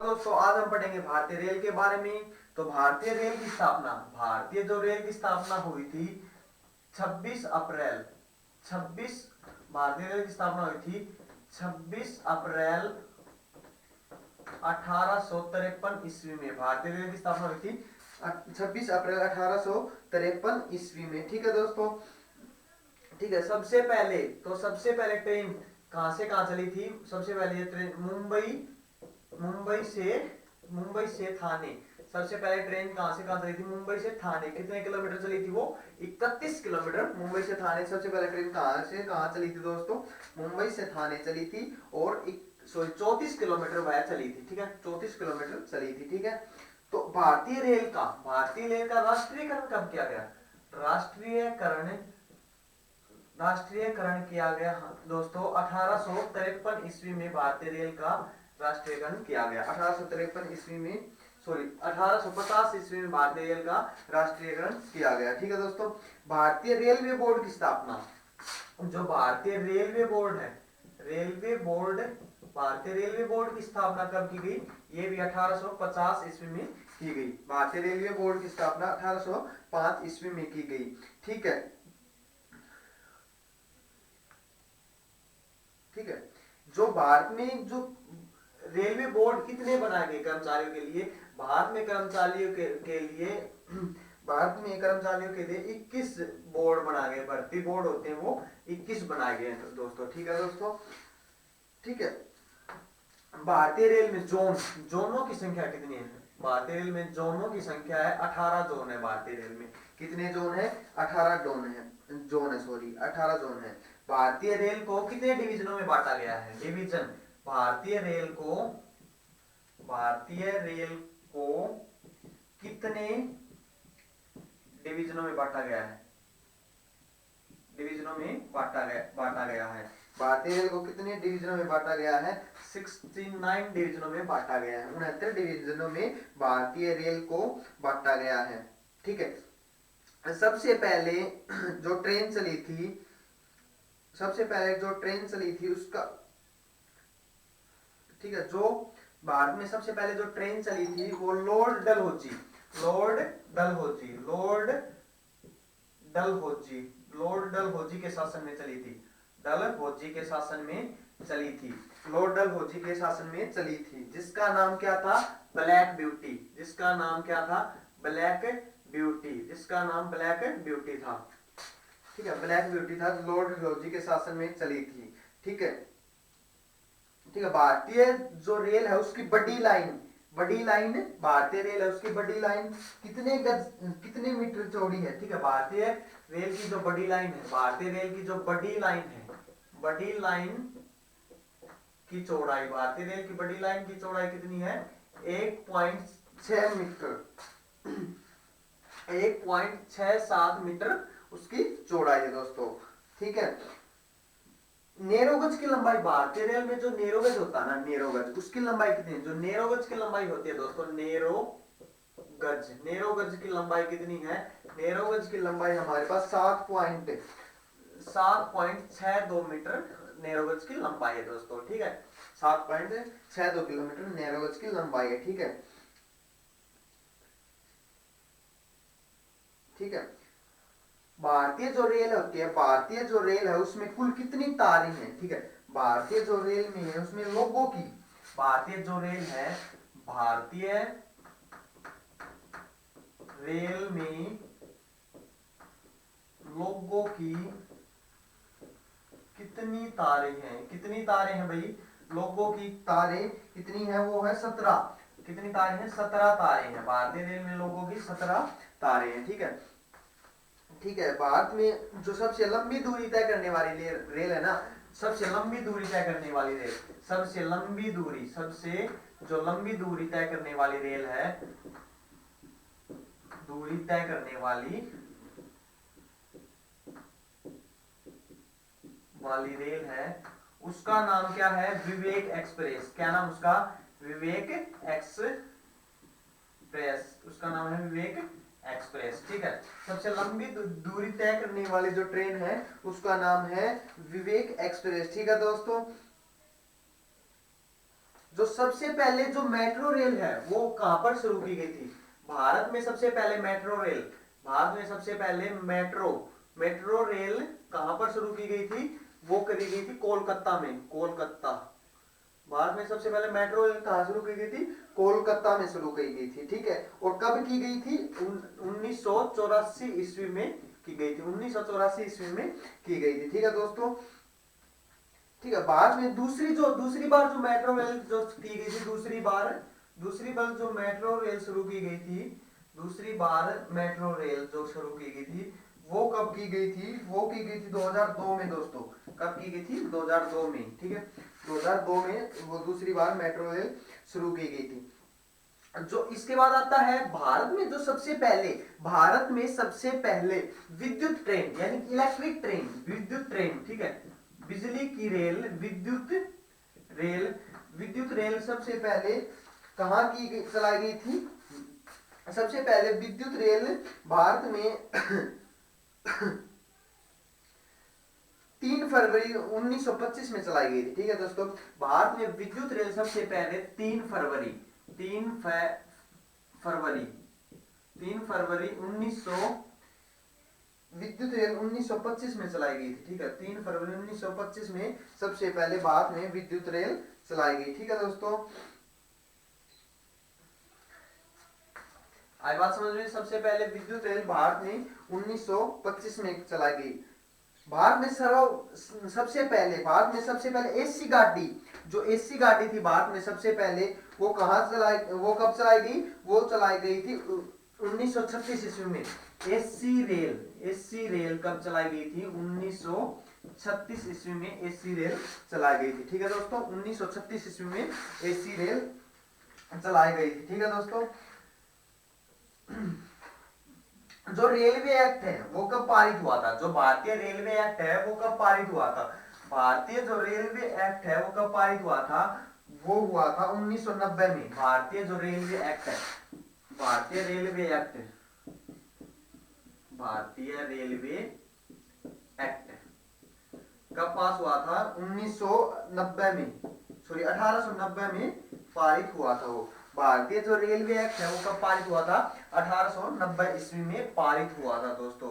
दोस्तों आज हम पढ़ेंगे भारतीय रेल के बारे में। तो भारतीय रेल की स्थापना, भारतीय जो रेल की स्थापना हुई थी 26 अप्रैल 26 भारतीय रेल की स्थापना हुई थी 26 अप्रैल 1853 ईस्वी में। भारतीय रेल की स्थापना हुई थी 26 अप्रैल 1853 ईस्वी में। ठीक है दोस्तों, ठीक है। सबसे पहले ट्रेन कहां से कहां चली थी? सबसे पहले ये ट्रेन मुंबई से थाने। सबसे पहले ट्रेन कहां से कहां चली थी? मुंबई से थाने। कितने किलोमीटर चली थी वो? 31 किलोमीटर। मुंबई से थाने सबसे पहले ट्रेन कहां से कहां चली थी दोस्तों? मुंबई से थाने चली थी और 34 किलोमीटर वह चली थी। ठीक है, 34 किलोमीटर चली थी। ठीक है, तो भारतीय रेल का राष्ट्रीयकरण कब किया गया? राष्ट्रीयकरण राष्ट्रीयकरण किया गया दोस्तों 1853 ईस्वी में। भारतीय रेल का राष्ट्रीयकरण किया गया 1853 ईस्वी में, सॉरी 1850 ईस्वी में भारतीय रेल का राष्ट्रीयकरण किया गया। ठीक है दोस्तों, भारतीय रेलवे बोर्ड की स्थापना, जो भारतीय रेलवे बोर्ड है, भारतीय रेलवे बोर्ड की स्थापना कब की गई? ये भी 1850 ईस्वी में की गई। भारतीय रेलवे बोर्ड की स्थापना 1805 ईस्वी में की गई। ठीक है, ठीक है। जो भारत में जो रेलवे बोर्ड कितने बनाए गए कर्मचारियों के लिए? भारत में कर्मचारियों के लिए भारत में कर्मचारियों के लिए 21 बोर्ड बनाए गए। भर्ती बोर्ड होते हैं वो 21 बनाए गए हैं दोस्तों। ठीक है दोस्तों, ठीक है। भारतीय रेल में जोनों की संख्या कितनी है? भारतीय रेल में जोनों की संख्या है 18 जोन है। भारतीय रेल में कितने जोन है? 18 सॉरी 18 जोन है। भारतीय रेल को कितने डिवीजनों में बांटा गया है? डिवीजन। भारतीय रेल को कितने डिवीजनों में बांटा गया है? बांटा गया है। भारतीय रेल को कितने डिवीजनों में बांटा गया है? 69 डिवीजनों में बांटा गया है। 69 डिवीजनों में भारतीय रेल को बांटा गया है। ठीक है, सबसे पहले जो ट्रेन चली थी उसका, ठीक है, जो भारत में सबसे पहले जो ट्रेन चली थी वो लॉर्ड डलहौजी लॉर्ड डलहौजी के शासन में चली थी। लॉर्ड डलहौजी के शासन में चली थी, जिसका नाम क्या था? Black beauty. जिसका नाम ब्लैक ब्यूटी था। ठीक है, ब्लैक ब्यूटी था, लॉर्ड डलहौजी के शासन में चली थी। ठीक है, ठीक है। भारतीय जो रेल है उसकी बड़ी लाइन भारतीय रेल है उसकी बड़ी लाइन कितने मीटर चौड़ी है? ठीक है, भारतीय रेल की जो बड़ी लाइन है, बड़ी लाइन की चौड़ाई, भारतीय रेल की बड़ी लाइन की चौड़ाई कितनी है? 1.6 मीटर 1.67 मीटर उसकी चौड़ाई है दोस्तों। ठीक है, नेरोगज की लंबाई, भारतीय रेल में जो नेरोगज होता है ना, नेरोगज, उसकी लंबाई कितनी है? जो नेरोगज की लंबाई होती है दोस्तों, नेरोगज की लंबाई कितनी है? नेरोगज की लंबाई हमारे पास 7.62 मीटर नेरोगज की लंबाई है दोस्तों। ठीक है, 7.62 किलोमीटर नेरोगज की लंबाई है। ठीक है, ठीक है। भारतीय जो रेल है उसमें कुल कितनी तारें हैं? ठीक है, भारतीय जो रेल में है उसमें लोगों की, भारतीय रेल में लोगों की कितनी तारें हैं भाई? लोगों की तारें कितनी है? वो है 17। कितनी तारें हैं? 17 तारें हैं। भारतीय रेल में लोगों की 17 तारें हैं। ठीक है, ठीक है। भारत में जो सबसे लंबी दूरी तय करने वाली रेल है ना, सबसे लंबी दूरी तय करने वाली रेल है, उसका नाम क्या है? विवेक एक्सप्रेस। क्या नाम उसका? विवेक एक्सप्रेस। उसका नाम है विवेक एक्सप्रेस। ठीक है, सबसे लंबी दूरी तय करने वाली जो ट्रेन है उसका नाम है विवेक एक्सप्रेस। ठीक है दोस्तों, जो सबसे पहले जो मेट्रो रेल है वो कहां पर शुरू की गई थी? भारत में सबसे पहले मेट्रो रेल, भारत में सबसे पहले मेट्रो रेल कहां पर शुरू की गई थी? वो करी गई थी कोलकाता में, कोलकाता। भारत में सबसे पहले मेट्रो रेल कहां शुरू की गई थी? कोलकाता में शुरू की गई थी, ठीक है। और कब की गई थी? 1984 ईस्वी में की गई थी, 1984 ईस्वी में की गई थी, ठीक है दोस्तों। ठीक है, बाद में दूसरी बार जो मेट्रो रेल जो की गई थी, दूसरी बार जो मेट्रो रेल शुरू की गई थी, दूसरी बार मेट्रो रेल जो शुरू की गई थी वो कब की गई थी? वो की गई थी 2002 में दोस्तों। कब की गई थी? 2002 में, ठीक है। 2002 में वो दूसरी बार मेट्रो रेल शुरू की गई थी। जो इसके बाद आता है भारत में जो सबसे पहले, भारत में सबसे पहले विद्युत ट्रेन यानी इलेक्ट्रिक ट्रेन, विद्युत ट्रेन, ठीक है, बिजली की रेल, विद्युत रेल सबसे पहले कहां की चलाई गई थी? सबसे पहले विद्युत रेल भारत में 3 फरवरी 1925 में चलाई गई थी, ठीक है दोस्तों। भारत में विद्युत रेल सबसे पहले 3 फरवरी 1900 विद्युत रेल 1925 में चलाई गई थी, ठीक है। 3 फरवरी 1925 में सबसे पहले भारत में विद्युत रेल चलाई गई, ठीक है दोस्तों। आई बात समझ में? सबसे पहले विद्युत रेल भारत में 1925 में चलाई गई। भारत में सबसे पहले एसी गाड़ी, जो एसी गाड़ी थी भारत में सबसे पहले, वो कब चलाई गई? वो चलाई गई थी 1936 ईस्वी में। एसी रेल कब चलाई गई थी? 1936 ईस्वी में एसी रेल चलाई गई थी, ठीक है दोस्तों। 1936 ईस्वी में एसी रेल चलाई गई थी, ठीक है दोस्तों। जो रेलवे एक्ट है वो कब पारित हुआ था? जो भारतीय रेलवे एक्ट है वो कब पारित हुआ था? भारतीय जो रेलवे एक्ट है वो कब पारित हुआ था? वो हुआ था 1990 में। भारतीय जो रेलवे एक्ट है, भारतीय रेलवे एक्ट कब पास हुआ था? 1990 में, सॉरी 1890 में पारित हुआ था वो। भारतीय जो रेलवे एक्ट है वो कब पारित हुआ था? 1890 ईस्वी में पारित हुआ था दोस्तों।